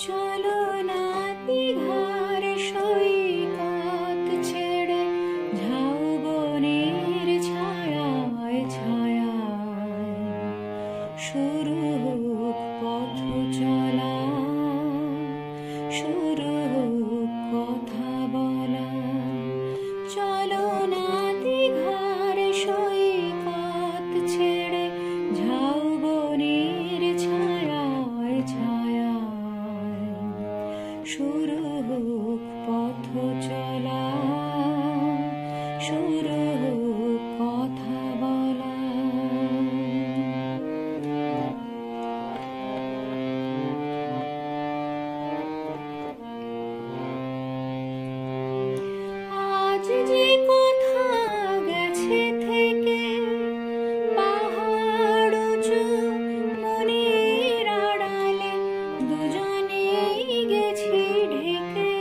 চলো না দীঘার সৈকত ছেড়ে ঝাউবনের ছায়ায় ছায়ায় শুরু হোক পথ চলা, শুরু হোক কথা বলা। চলো না দীঘার সৈকত ছেড়ে ঝাউবনের ছায়ায় ছায়ায় শুরু হোক পথ চলা, শুরু হোক কথা বলা। আজ যে কথা গেছে থেকে পাহাড় উঁচু মনের আড়ালে দুজনেই গেছি ঢেকে।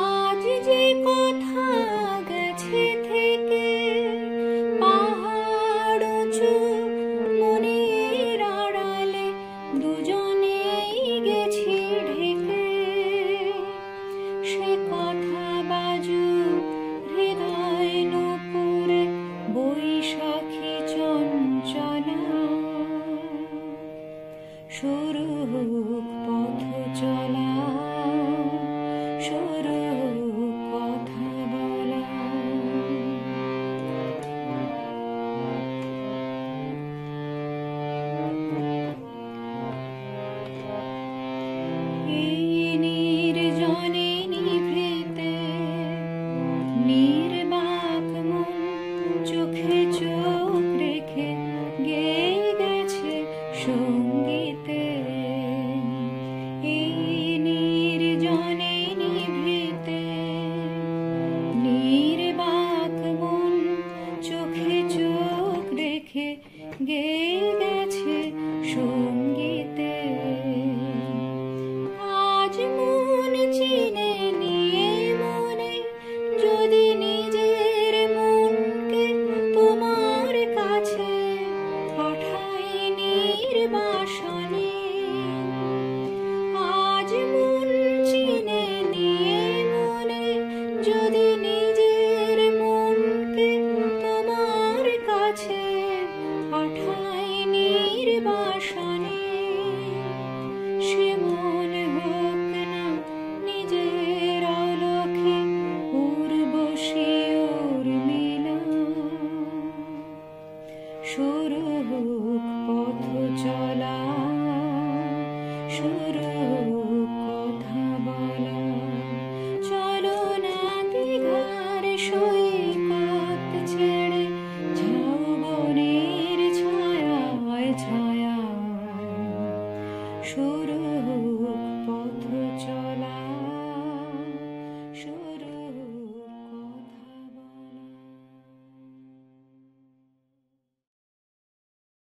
আজ যে কথা গেছে থেকে পাহাড় উঁচু মনের আড়ালে দুজনেই গেছি ঢেকে। সে কথা বাজুক হৃদয় নূপুরে বৈশাখী চঞ্চলা, শুরু হোক পথ চলা, শুরু হোক কথা বলা। এই নির্জনে নিভৃতে নির্বাক মন চোখে চোখ রেখে গেয়ে গেছে সঙ্গীতে। এই নির্জনে নিভৃতে নির্বাক মন চোখে চোখ রেখে গেয়ে গেছে সঙ্গীতে। আজ মন চিনে নিয়ে মনে যদি নিজের মনকে তোমার কাছে পাঠাই নির্বাসনে,